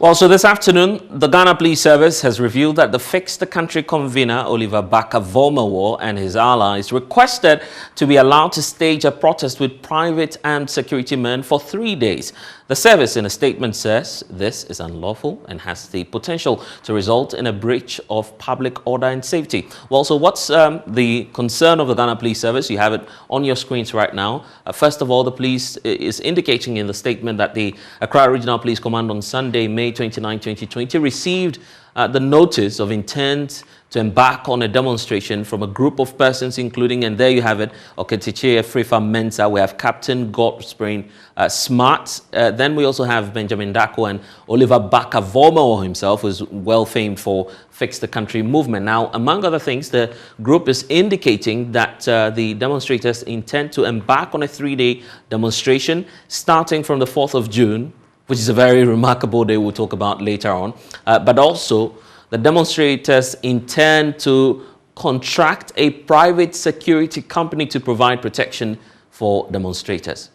Well, so this afternoon, the Ghana Police Service has revealed that the Fix the Country convener, Oliver Barker-Vormawor, and his allies requested to be allowed to stage a protest with private armed security men for 3 days. The service, in a statement, says this is unlawful and has the potential to result in a breach of public order and safety. Well, so what's the concern of the Ghana Police Service? You have it on your screens right now. First of all, the police is indicating in the statement that the Accra Regional Police Command on Sunday, May 29, 2020, received the notice of intent to embark on a demonstration from a group of persons, including, and there you have it, Oktey Afriyie Mensa, we have Captain Godspring Smart, then we also have Benjamin Dako and Oliver Barker-Vormawor himself, who is well famed for Fix the Country movement. Now, among other things, the group is indicating that the demonstrators intend to embark on a 3-day demonstration starting from the 4th of June, which is a very remarkable day we'll talk about later on, but also the demonstrators intend to contract a private security company to provide protection for demonstrators.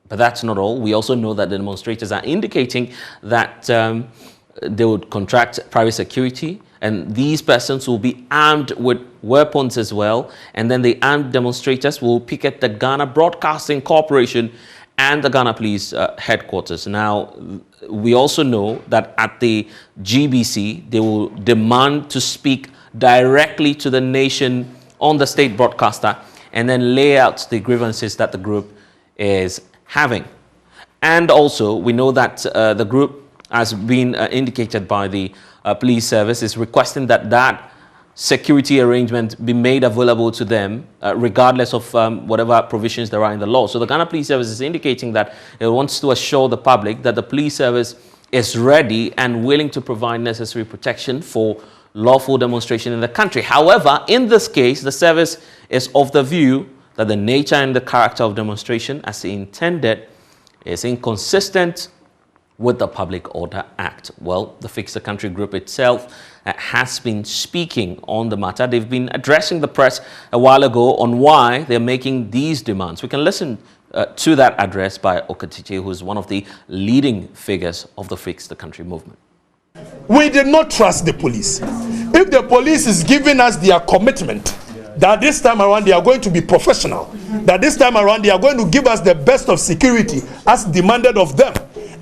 But that's not all. We also know that the demonstrators are indicating that they would contract private security, and these persons will be armed with weapons as well. And then the armed demonstrators will picket the Ghana Broadcasting Corporation and the Ghana Police headquarters. Now, we also know that at the GBC, they will demand to speak directly to the nation on the state broadcaster and then lay out the grievances that the group is having. And also, we know that the group, as been indicated by the police service, is requesting that that security arrangement be made available to them, regardless of whatever provisions there are in the law. So the Ghana Police Service is indicating that it wants to assure the public that the police service is ready and willing to provide necessary protection for lawful demonstration in the country. However, in this case, the service is of the view that the nature and the character of demonstration as intended is inconsistent with the Public Order Act. Well, the Fix the Country group itself has been speaking on the matter. They've been addressing the press a while ago on why they're making these demands. We can listen to that address by Oktey, who is one of the leading figures of the Fix the Country movement. We did not trust the police. If the police is giving us their commitment that this time around they are going to be professional, that this time around they are going to give us the best of security as demanded of them,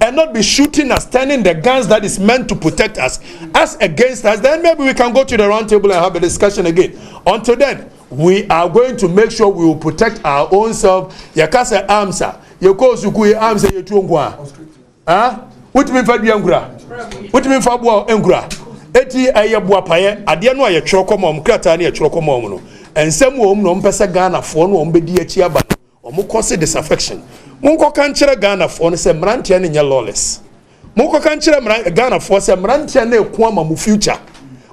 and not be shooting us, turning the guns that is meant to protect us as against us, then maybe we can go to the round table and have a discussion again. Until then, we are going to make sure we will protect our own self. Yakasa amsa, yako sukuye amsa yetuongwa. What mean for Biangra? What mean for Boa Engra? Eti ayabua paye, adiano aye chokomom, kratani a chokomom, and some wom no mpesa Ghana for no umbedi chiaba, or mukose disaffection. Munko kanchere Ghana for se mrantia ne nya lawless. Munko kanchere Ghana for se mrantia ne kwama mu future.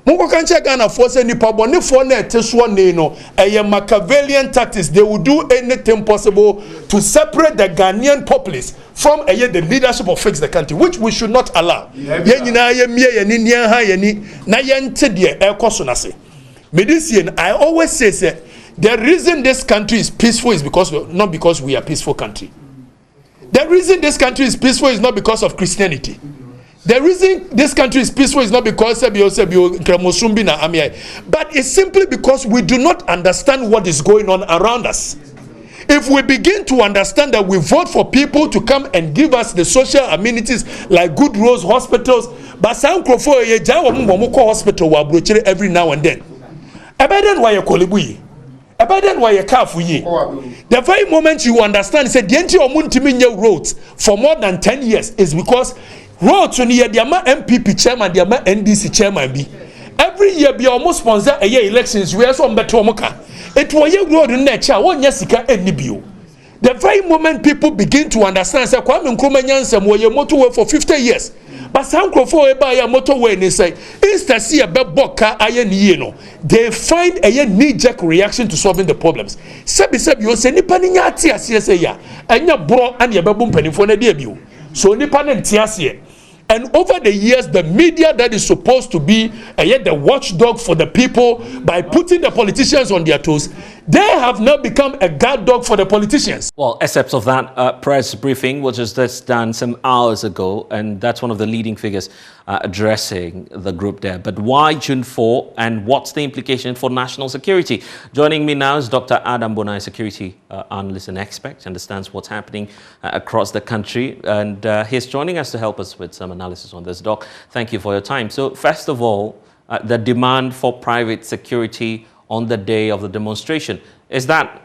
Munko kanchere Ghana for se nipa bone for na eteso ne no eye Machiavellian tactics. They will do anything possible to separate the Ghanaian populace from the leadership of Fix the Country, which we should not allow. Ye nyina ye mie ye ni nia ha ye ni na ye nte de ekoso na se. Medicine, I always say the reason this country is peaceful is because not because we are a peaceful country. The reason this country is peaceful is not because of Christianity. The reason this country is peaceful is not because but it's simply because we do not understand what is going on around us. If we begin to understand that we vote for people to come and give us the social amenities like good roads, hospitals, but some hospital every now and then. The very moment you understand, say the entire roads for more than 10 years is because roads on the MPP chairman, the NDC chairman be every year be almost sponsor a year elections. We are so better. It was a road in nature. One yesika NBU. The very moment people begin to understand, say Kwame Nkrumah Nyansem was your motorway for 50 years. But some crofo buy a motorway and they say, instead see a beboka iron yeno. They find a knee-jerk reaction to solving the problems. Sebi you say nipa ni nyati asiye ya. Anya bro and ya babum penny for na debut. So nipa ni tiasiye. And over the years, the media that is supposed to be the watchdog for the people by putting the politicians on their toes, They have now become a guard dog for the politicians. Well, excerpts of that press briefing was just done some hours ago, and that's one of the leading figures addressing the group there. But why June 4, and what's the implication for national security? Joining me now is Dr. Adam Bonai, security analyst and expert, understands what's happening across the country, and he's joining us to help us with some analysis on this. Doc, thank you for your time. So first of all, the demand for private security on the day of the demonstration, is that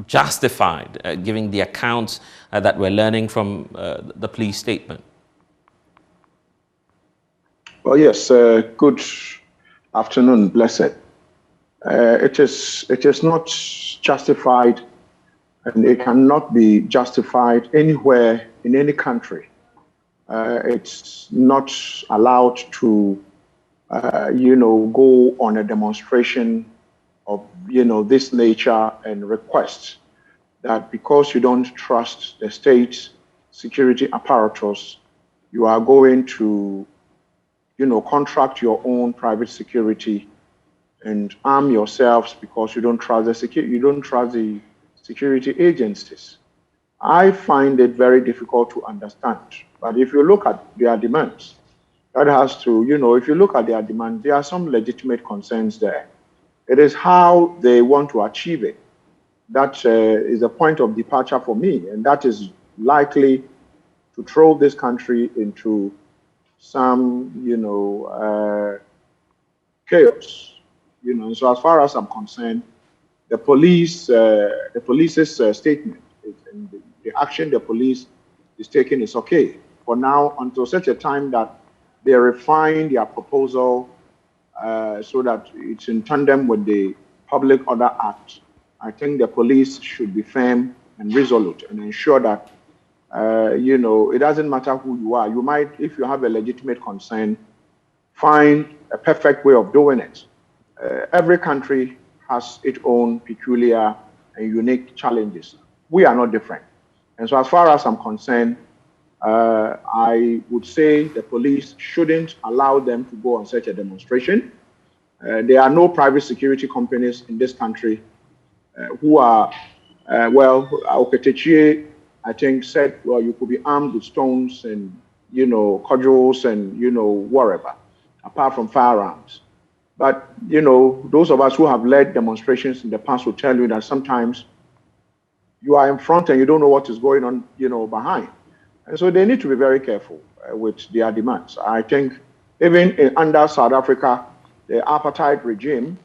justified, given the accounts that we're learning from the police statement? Well, yes. Good afternoon, blessed. It is not justified, and it cannot be justified anywhere in any country. It's not allowed to, go on a demonstration of this nature and request that because you don't trust the state's security apparatus, you are going to contract your own private security and arm yourselves because you don't trust the security agencies. I find it very difficult to understand. But if you look at their demands, that has to, if you look at their demands, there are some legitimate concerns there. It is how they want to achieve it. That is a point of departure for me, and that is likely to throw this country into some, chaos. And so as far as I'm concerned, the police's statement and the action the police is taking is okay for now, until such a time that they refine their proposal so that it's in tandem with the Public Order Act. I think the police should be firm and resolute and ensure that, it doesn't matter who you are. You might, if you have a legitimate concern, find a perfect way of doing it. Every country has its own peculiar and unique challenges. We are not different. And so as far as I'm concerned, I would say the police shouldn't allow them to go on such a demonstration. There are no private security companies in this country who are, Oktey Afriyie, I think, said, well, you could be armed with stones and, cudgels and, whatever, apart from firearms. But, those of us who have led demonstrations in the past will tell you that sometimes you are in front and you don't know what is going on, behind. And so they need to be very careful with their demands. I think even under South Africa, the apartheid regime,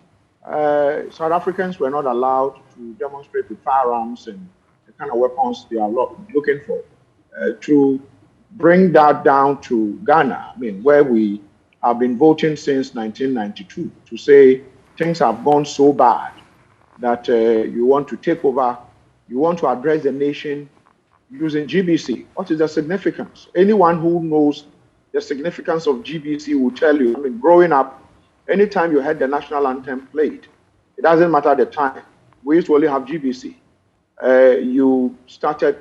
South Africans were not allowed to demonstrate with firearms and the kind of weapons they are looking for. To bring that down to Ghana, where we have been voting since 1992, to say things have gone so bad that you want to take over, you want to address the nation using GBC. What is the significance? Anyone who knows the significance of GBC will tell you, growing up, anytime you heard the national anthem played, it doesn't matter the time. We used to only have GBC. You started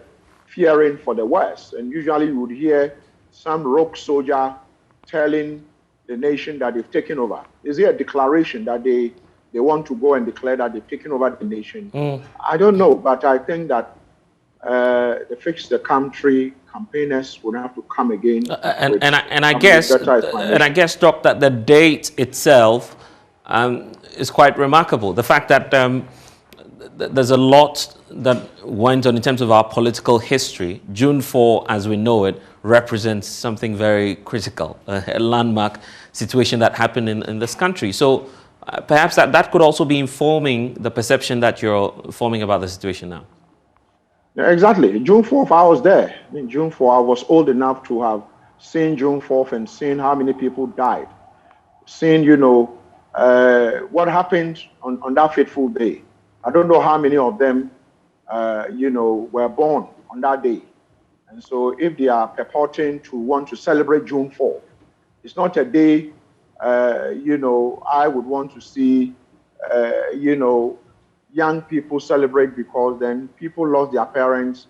fearing for the West, and usually you would hear some rogue soldier telling the nation that they've taken over. Is there a declaration that they want to go and declare that they've taken over the nation? I don't know, but I think that the Fix the Country campaigners would have to come again. I guess, Doc, that the date itself is quite remarkable. The fact that there's a lot that went on in terms of our political history. June 4, as we know it, represents something very critical, a landmark situation that happened in this country. So perhaps that could also be informing the perception that you're forming about the situation now. Yeah, exactly. June 4th, I was there. June 4th, I was old enough to have seen June 4th and seen how many people died. Seen, what happened on that fateful day. I don't know how many of them, were born on that day. And so if they are purporting to want to celebrate June 4th, it's not a day, I would want to see, young people celebrate, because then people lost their parents.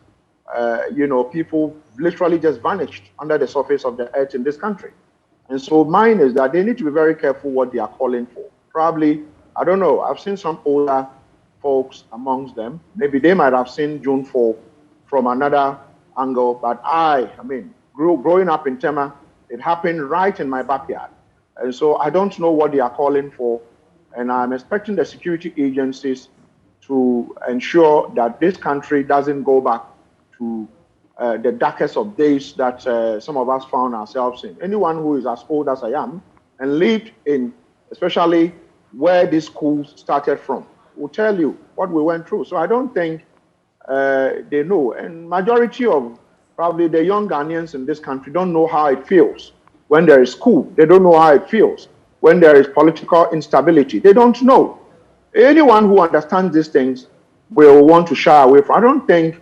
People literally just vanished under the surface of the earth in this country. And so mine is that they need to be very careful what they are calling for. Probably, I don't know, I've seen some older folks amongst them. Maybe they might have seen June 4 from another angle, but I mean, growing up in Tema, it happened right in my backyard. And so I don't know what they are calling for. And I'm expecting the security agencies to ensure that this country doesn't go back to the darkest of days that some of us found ourselves in. Anyone who is as old as I am and lived in, especially where these schools started from, will tell you what we went through. So I don't think they know. And majority of probably the young Ghanaians in this country don't know how it feels when there is school. They don't know how it feels when there is political instability. They don't know. Anyone who understands these things will want to shy away from. I don't think,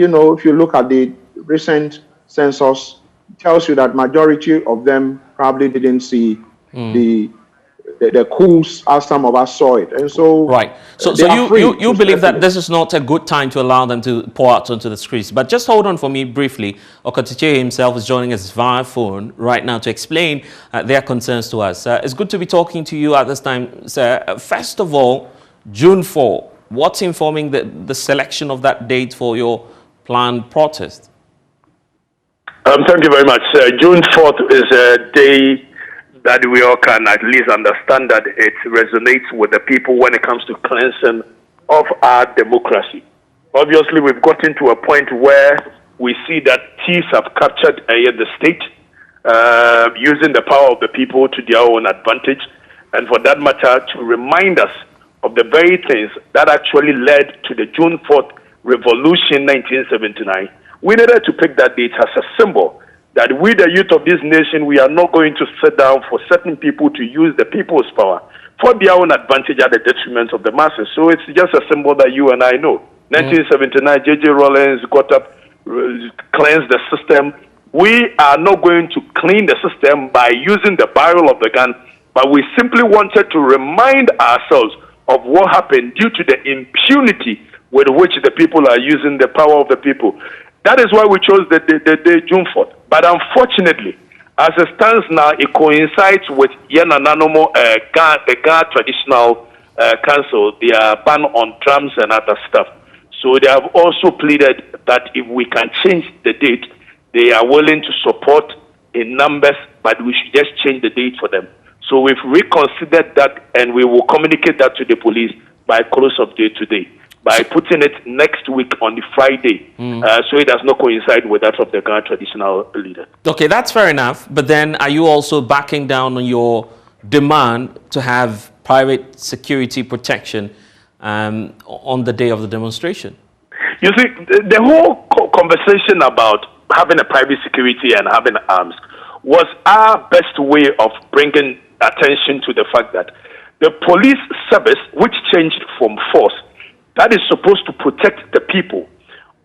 you know, if you look at the recent census, it tells you that majority of them probably didn't see the coups as some of us saw it. And so right. So you believe that this is not a good time to allow them to pour out onto the streets. But just hold on for me briefly. Oktey himself is joining us via phone right now to explain their concerns to us. It's good to be talking to you at this time, sir. First of all, June 4, what's informing the selection of that date for your planned protest? Thank you very much. June 4th is a day that we all can at least understand that it resonates with the people when it comes to cleansing of our democracy. Obviously, we've gotten to a point where we see that thieves have captured the state, using the power of the people to their own advantage, and for that matter, to remind us of the very things that actually led to the June 4th Revolution 1979. We needed to pick that date as a symbol that we, the youth of this nation, we are not going to sit down for certain people to use the people's power for their own advantage at the detriment of the masses. So it's just a symbol that you and I know. 1979, J.J. Rawlings got up, cleansed the system. We are not going to clean the system by using the barrel of the gun, but we simply wanted to remind ourselves of what happened due to the impunity with which the people are using the power of the people. That is why we chose the day June 4th. But unfortunately, as it stands now, it coincides with the Ga Traditional Council, their ban on drums and other stuff. So they have also pleaded that if we can change the date, they are willing to support in numbers, but we should just change the date for them. So we've reconsidered that, and we will communicate that to the police by close of day today, by putting it next week on the Friday, so it does not coincide with that of the Ghana traditional leader. Okay, that's fair enough. But then are you also backing down on your demand to have private security protection on the day of the demonstration? You see, the whole conversation about having a private security and having arms was our best way of bringing attention to the fact that the police service, which changed from force, that is supposed to protect the people,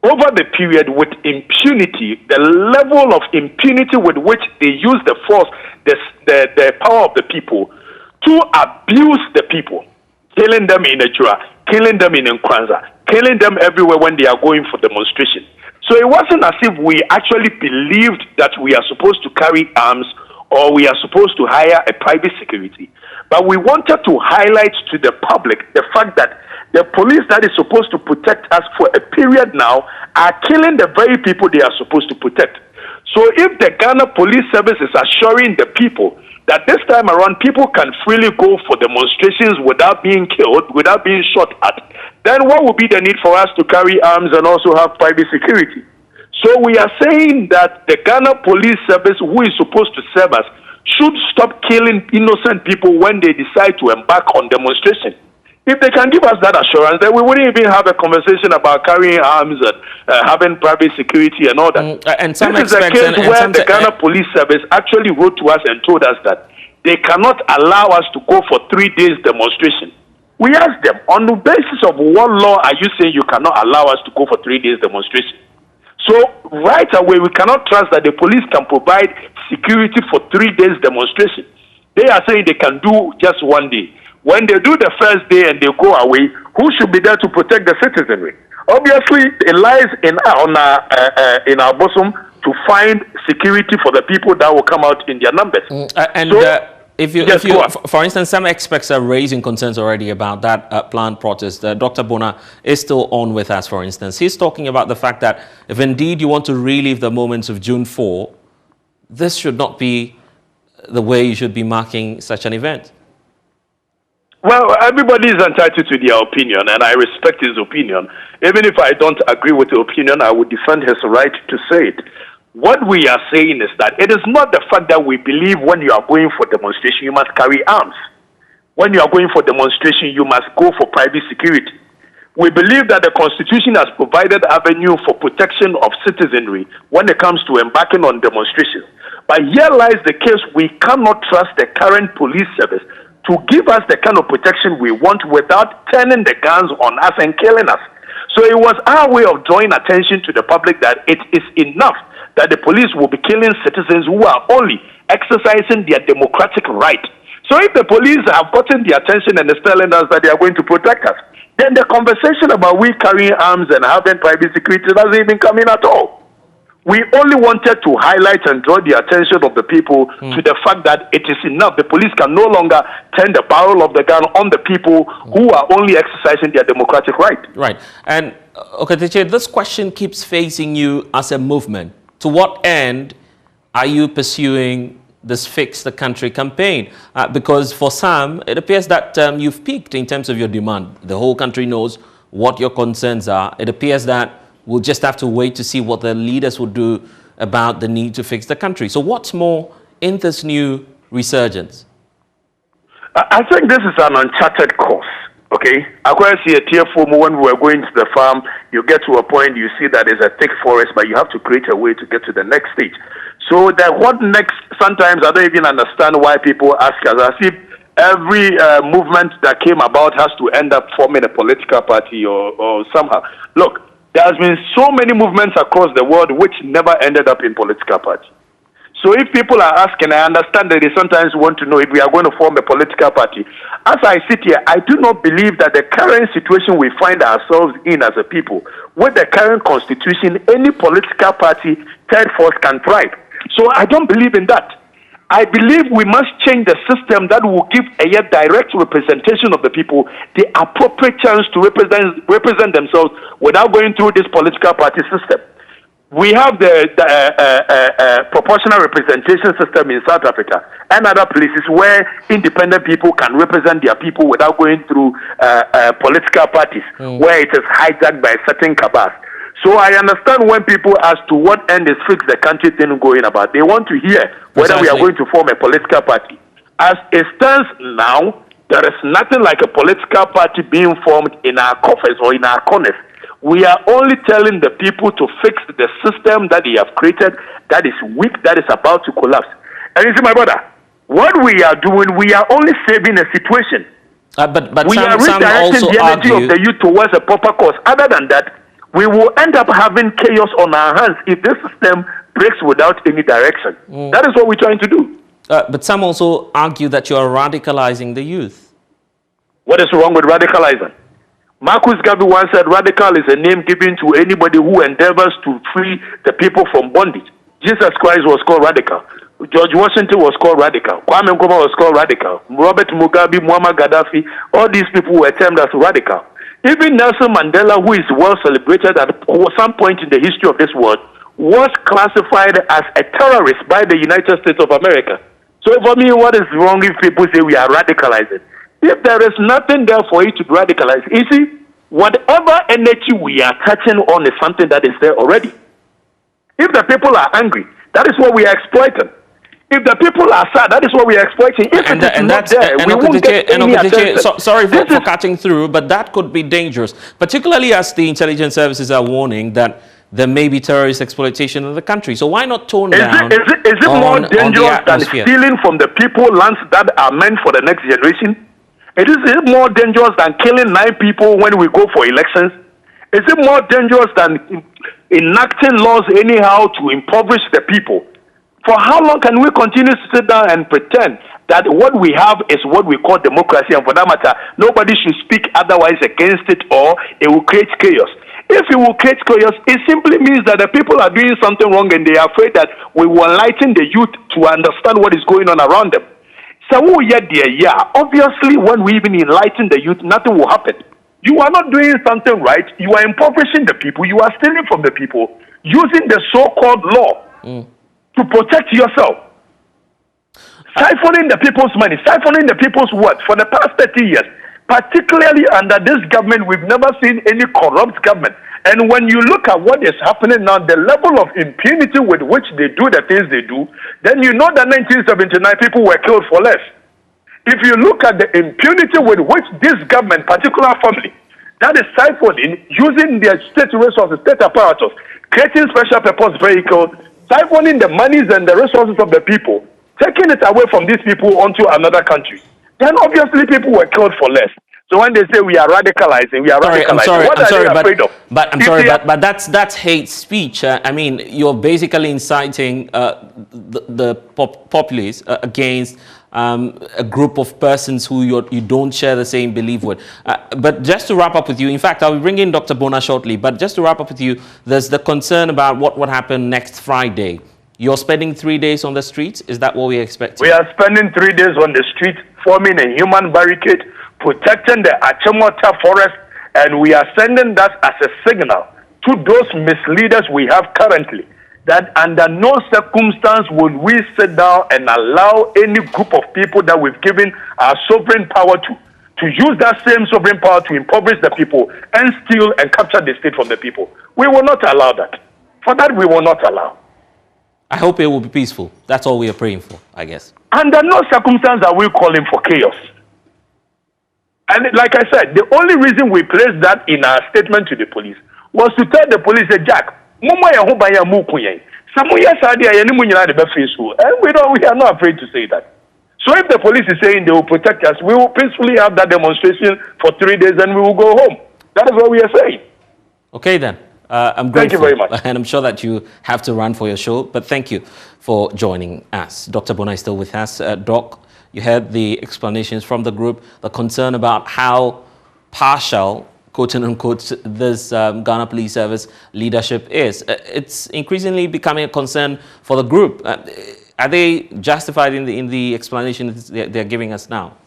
over the period with impunity, the level of impunity with which they use the force, the power of the people to abuse the people, killing them in Ejura, killing them in Nkranza, killing them everywhere when they are going for demonstration. So it wasn't as if we actually believed that we are supposed to carry arms or we are supposed to hire a private security. But we wanted to highlight to the public the fact that the police that is supposed to protect us for a period now are killing the very people they are supposed to protect. So if the Ghana Police Service is assuring the people that this time around people can freely go for demonstrations without being killed, without being shot at, then what would be the need for us to carry arms and also have private security? So we are saying that the Ghana Police Service, who is supposed to serve us, should stop killing innocent people when they decide to embark on demonstration. If they can give us that assurance, then we wouldn't even have a conversation about carrying arms and having private security and all that. And some this is a case where the Ghana Police Service actually wrote to us and told us that they cannot allow us to go for 3 days demonstration. We asked them, on the basis of what law are you saying you cannot allow us to go for 3 days demonstration? So right away, we cannot trust that the police can provide security for 3 days demonstration. They are saying they can do just 1 day. When they do the first day and they go away, who should be there to protect the citizenry? Obviously, it lies in our bosom to find security for the people that will come out in their numbers. For instance, some experts are raising concerns already about that planned protest. Dr. Bonai is still on with us, for instance. He's talking about the fact that if indeed you want to relive the moments of June 4, this should not be the way you should be marking such an event. Well, everybody is entitled to their opinion, and I respect his opinion. Even if I don't agree with the opinion, I would defend his right to say it. What we are saying is that it is not the fact that we believe when you are going for demonstration, you must carry arms. When you are going for demonstration, you must go for private security. We believe that the Constitution has provided avenue for protection of citizenry when it comes to embarking on demonstrations. But here lies the case: we cannot trust the current police service to give us the kind of protection we want without turning the guns on us and killing us. So it was our way of drawing attention to the public that it is enough that the police will be killing citizens who are only exercising their democratic right. So if the police have gotten the attention and is telling us that they are going to protect us, then the conversation about we carrying arms and having private security doesn't even come in at all. We only wanted to highlight and draw the attention of the people to the fact that it is enough. The police can no longer turn the barrel of the gun on the people who are only exercising their democratic right. Right. And, Oktey, this question keeps facing you as a movement. To what end are you pursuing this Fix the Country campaign? Because for some, it appears that you've peaked in terms of your demand. The whole country knows what your concerns are. It appears that we'll just have to wait to see what the leaders will do about the need to fix the country. So what's more in this new resurgence? I think this is an uncharted course, okay? When we were going to the farm, you get to a point, you see that there's a thick forest, but you have to create a way to get to the next stage. So that what next, sometimes I don't even understand why people ask us, as if every movement that came about has to end up forming a political party or somehow. Look, there has been so many movements across the world which never ended up in political party. So if people are asking, I understand that they sometimes want to know if we are going to form a political party. As I sit here, I do not believe that the current situation we find ourselves in as a people, with the current constitution, any political party, third force can thrive. So I don't believe in that. I believe we must change the system that will give a direct representation of the people the appropriate chance to represent themselves without going through this political party system. We have the proportional representation system in South Africa and other places where independent people can represent their people without going through political parties, where it is hijacked by certain cabals. So I understand when people ask to what end is Fix the Country thing going about. They want to hear whether we are going to form a political party. As it stands now, there is nothing like a political party being formed in our coffers or in our corners. We are only telling the people to fix the system that they have created that is weak, that is about to collapse. And you see, my brother, what we are doing, we are only saving a situation. But we are redirecting the energy of the youth towards a proper cause. Other than that, we will end up having chaos on our hands if this system breaks without any direction. That is what we're trying to do. But some also argue that you are radicalizing the youth. What is wrong with radicalizing? Marcus Garvey once said radical is a name given to anybody who endeavors to free the people from bondage. Jesus Christ was called radical. George Washington was called radical. Kwame Nkrumah was called radical. Robert Mugabe, Muammar Gaddafi, all these people were termed as radical. Even Nelson Mandela, who is well celebrated at some point in the history of this world, was classified as a terrorist by the United States of America. So for me, what is wrong if people say we are radicalizing? If there is nothing there for you to radicalize, you see, whatever energy we are touching on is something that is there already. If the people are angry, that is what we are exploiting. If the people are sad, that is what we are exploiting. If it is not there, we won't get any attention. Sorry for cutting through, but that could be dangerous, particularly as the intelligence services are warning that there may be terrorist exploitation in the country. So why not tone down? Is it more dangerous than stealing from the people lands that are meant for the next generation? Is it more dangerous than killing 9 people when we go for elections? Is it more dangerous than enacting laws anyhow to impoverish the people? For how long can we continue to sit down and pretend that what we have is what we call democracy, and for that matter, nobody should speak otherwise against it, or it will create chaos? If it will create chaos, it simply means that the people are doing something wrong and they are afraid that we will enlighten the youth to understand what is going on around them. So obviously, when we even enlighten the youth, nothing will happen. You are not doing something right. You are impoverishing the people. You are stealing from the people, using the so-called law to protect yourself. Siphoning the people's money, siphoning the people's wealth for the past 30 years. Particularly under this government, we've never seen any corrupt government. And when you look at what is happening now, the level of impunity with which they do the things they do, then you know that 1979 people were killed for less. If you look at the impunity with which this government, particular family, that is siphoning, using their state resources, state apparatus, creating special purpose vehicles, siphoning the monies and the resources of the people, taking it away from these people onto another country, then obviously people were killed for less. So when they say we are radicalizing, what are they afraid of? But that's hate speech. I mean, you're basically inciting the populace against a group of persons who you don't share the same belief with. But just to wrap up with you, in fact, I'll be bringing Dr. Bonai shortly, but just to wrap up with you, there's the concern about what would happen next Friday. You're spending 3 days on the streets? Is that what we're expecting? We are spending 3 days on the street, forming a human barricade, protecting the Achimota forest, and we are sending that as a signal to those misleaders we have currently, that under no circumstance will we sit down and allow any group of people that we've given our sovereign power to use that same sovereign power to impoverish the people and steal and capture the state from the people. We will not allow that. For that, we will not allow. I hope it will be peaceful. That's all we are praying for, I guess. Under no circumstance are we calling for chaos. And like I said, the only reason we placed that in our statement to the police was to tell the police, Jack, and we are not afraid to say that. So if the police is saying they will protect us, we will peacefully have that demonstration for 3 days and we will go home. That is what we are saying. Okay then. I'm grateful. Thank you very much. And I'm sure that you have to run for your show, but thank you for joining us. Dr. Bonai is still with us. Doc, you heard the explanations from the group, the concern about how partial, quote unquote, this Ghana Police Service leadership is. It's increasingly becoming a concern for the group. Are they justified in the explanation they're giving us now?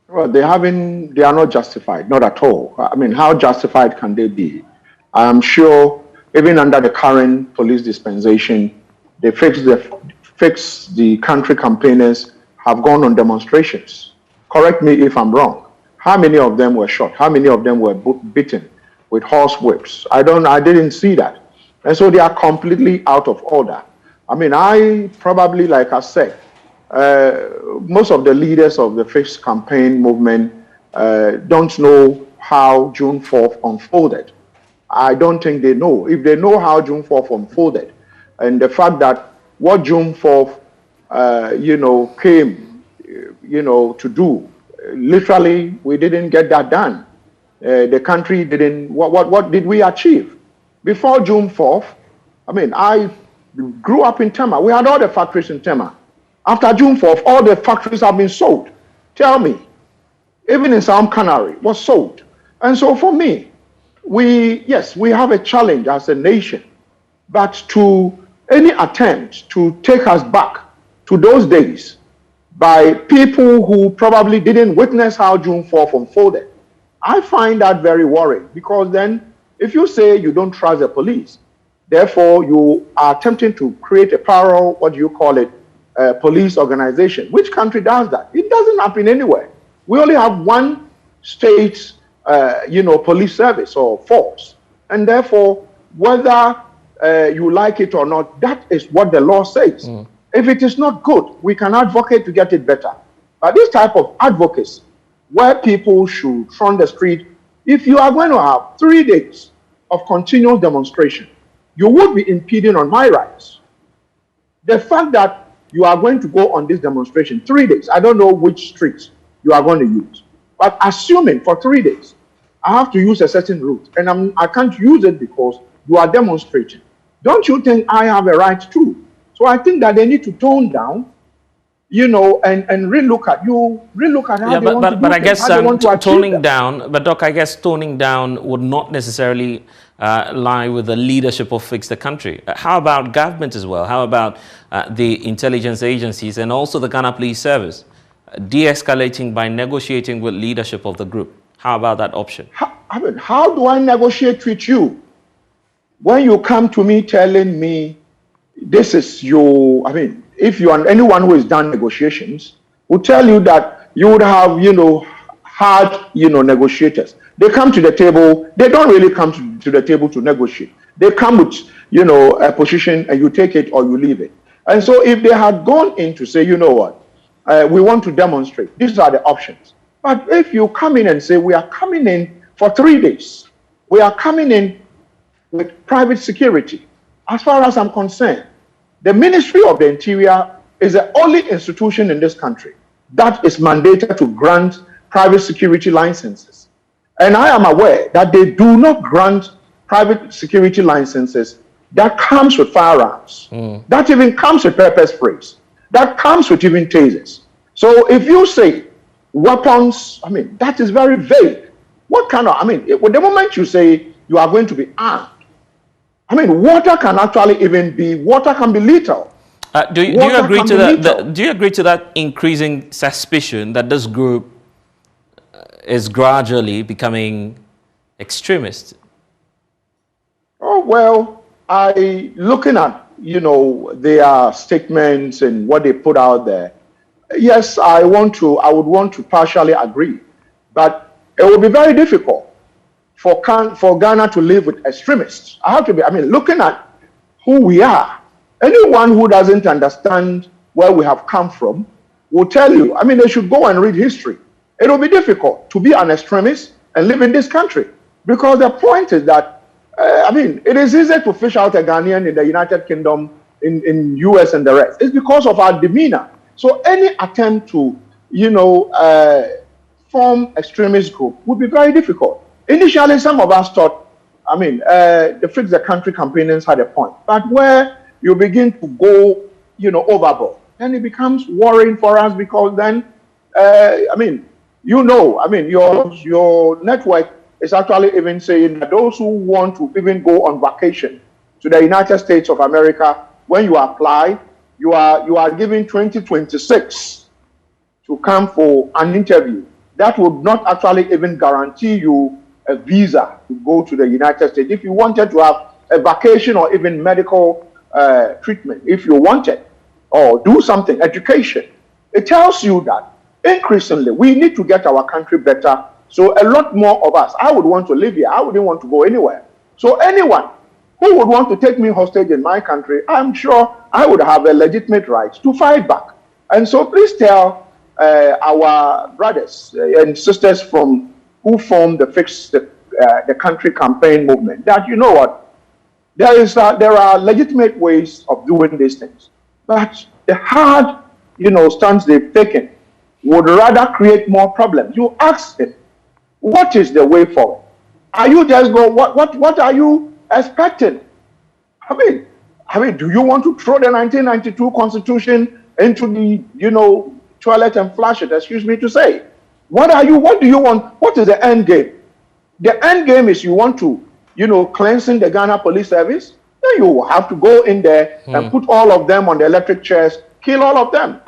Well, they are not justified, not at all. I mean, how justified can they be? I'm sure even under the current police dispensation, they fix the country campaigners have gone on demonstrations. Correct me if I'm wrong. How many of them were shot? How many of them were beaten with horse whips? I didn't see that. And so they are completely out of order. I mean, I probably, like I said, most of the leaders of the fixed campaign movement don't know how June 4th unfolded. I don't think they know. If they know how June 4th unfolded, and the fact that what June 4th, came, to do, literally, we didn't get that done. The country didn't, what did we achieve? Before June 4th, I mean, I grew up in Tema. We had all the factories in Tema. After June 4th, all the factories have been sold. Tell me, even in South Canary, was sold. And so for me, we have a challenge as a nation, but to any attempt to take us back to those days by people who probably didn't witness how June 4th unfolded, I find that very worrying, because then if you say you don't trust the police, therefore you are attempting to create a parallel, police organization. Which country does that? It doesn't happen anywhere. We only have one state police service or force. And therefore, whether you like it or not, that is what the law says. If it is not good, we can advocate to get it better. But this type of advocacy, where people should front the street, if you are going to have 3 days of continuous demonstration, you would be impeding on my rights. The fact that you are going to go on this demonstration 3 days, I don't know which streets you are going to use, but assuming for 3 days, I have to use a certain route, and I can't use it because you are demonstrating. Don't you think I have a right to? So I think that they need to tone down, and relook at how they want to do but I guess toning that. down. But Doc, I guess toning down would not necessarily lie with the leadership of Fix the Country. How about government as well? How about the intelligence agencies and also the Ghana Police Service? de-escalating by negotiating with leadership of the group. How about that option? How do I negotiate with you when you come to me telling me this is your, if you and anyone who has done negotiations will tell you that you would have, hard, negotiators. They come to the table, they don't really come to the table to negotiate. They come with, a position and you take it or you leave it. And so if they had gone in to say, you know what, we want to demonstrate, these are the options. But if you come in and say, we are coming in for 3 days, we are coming in with private security, as far as I'm concerned, the Ministry of the Interior is the only institution in this country that is mandated to grant private security licenses. And I am aware that they do not grant private security licenses that comes with firearms, that even comes with pepper sprays, that comes with even tasers. So if you say weapons, that is very vague. What kind of, the moment you say you are going to be armed, water can actually even be, water can be lethal. Do you agree to that? Do you agree to that increasing suspicion that this group is gradually becoming extremist? Oh, well, looking at, their statements and what they put out there, yes, I would want to partially agree, but it will be very difficult for Ghana to live with extremists. I have to be, looking at who we are, anyone who doesn't understand where we have come from will tell you, they should go and read history. It will be difficult to be an extremist and live in this country, because the point is that, it is easy to fish out a Ghanaian in the United Kingdom, in US and the rest. It's because of our demeanor. So any attempt to, form extremist group would be very difficult. Initially, some of us thought, the Fix the Country campaigners had a point. But where you begin to go, overboard, then it becomes worrying for us, because then, your network is actually even saying that those who want to even go on vacation to the United States of America, when you apply, you are given 2026 to come for an interview. That would not actually even guarantee you a visa to go to the United States. If you wanted to have a vacation or even medical treatment, if you wanted, or do something, education, it tells you that increasingly we need to get our country better. So a lot more of us, I would want to live here. I wouldn't want to go anywhere. So anyone who would want to take me hostage in my country, I'm sure I would have a legitimate right to fight back. And so please tell our brothers and sisters who formed the Fix the Country campaign movement that, you know what, there are legitimate ways of doing these things. But the hard, stance they've taken would rather create more problems. You ask them, what is the way forward? Are you just going, what are you expecting? Do you want to throw the 1992 Constitution into the, toilet and flush it, excuse me to say? What do you want? What is the end game? The end game is you want to, cleansing the Ghana Police Service. Then you have to go in there and put all of them on the electric chairs, kill all of them.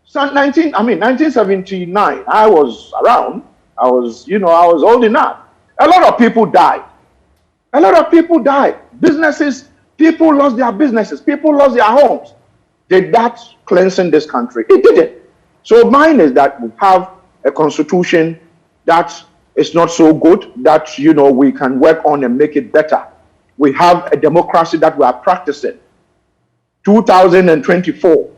So 1979, I was around. I was old enough. A lot of people died. Businesses, people lost their businesses. People lost their homes. Did that cleansing this country? It didn't. So mine is that we have a constitution that is not so good, that, we can work on and make it better. We have a democracy that we are practicing. 2024,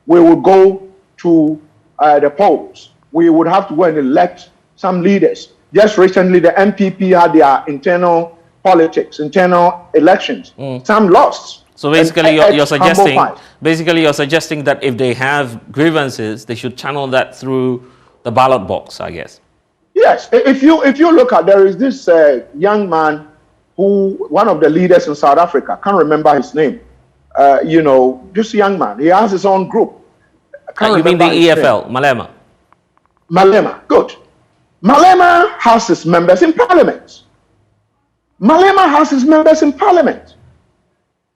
we will go to the polls. We would have to go and elect some leaders. Just recently, the MPP had their internal politics, internal elections. Some lost. So basically, you're suggesting that if they have grievances, they should channel that through the ballot box, I guess. Yes. If you look at, there is this young man one of the leaders in South Africa, can't remember his name. This young man, he has his own group. You mean the EFL, Malema? Malema, good. Malema has his members in parliament.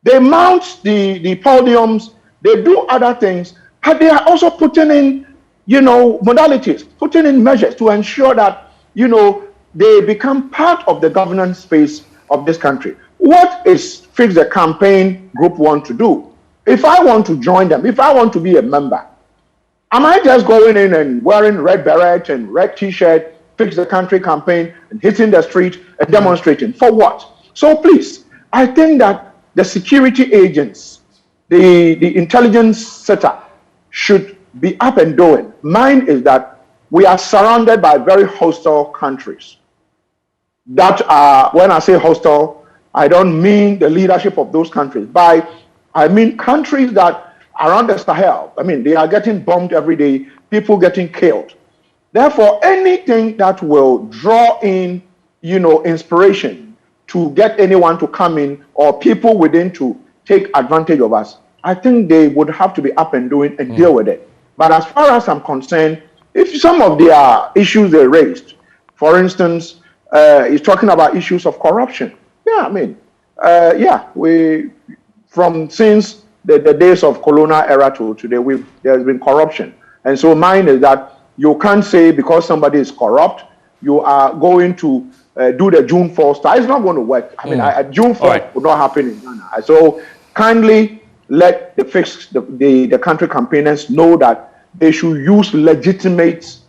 They mount the podiums, they do other things, but they are also putting in, modalities, putting in measures to ensure that, they become part of the governance space of this country. What is Fix the Campaign Group want to do? If I want to join them, if I want to be a member, am I just going in and wearing red beret and red t-shirt, Fix the Country campaign, and hitting the street and demonstrating? For what? So please, I think that the security agents, the intelligence setup should be up and doing. Mine is that we are surrounded by very hostile countries. That are, when I say hostile, I don't mean the leadership of those countries. I mean countries that around the Sahel. I mean, they are getting bombed every day, people getting killed. Therefore, anything that will draw in, inspiration to get anyone to come in or people within to take advantage of us, I think they would have to be up and doing and deal with it. But as far as I'm concerned, if some of their issues they raised, for instance, he's talking about issues of corruption. Yeah, I mean, since the days of colonial era to today, there's been corruption. And so mine is that you can't say because somebody is corrupt, you are going to do the June 4th style. It's not going to work. I mean, June 4th will not happen in Ghana. So kindly let the country campaigners know that they should use legitimate,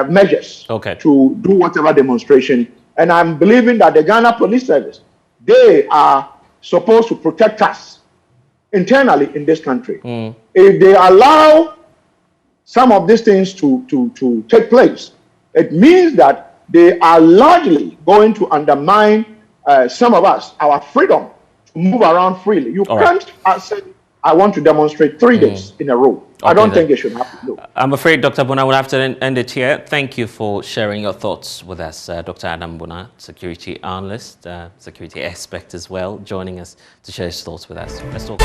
measures to do whatever demonstration. And I'm believing that the Ghana Police Service, they are supposed to protect us internally in this country. If they allow some of these things to take place, it means that they are largely going to undermine some of us, our freedom to move around freely. You can't say, I want to demonstrate 3 days in a row. I don't think it should happen. No. I'm afraid, Dr. Bonai, we'll have to end it here. Thank you for sharing your thoughts with us. Dr. Adam Bonai, security analyst, security expert as well, joining us to share his thoughts with us. Let's talk.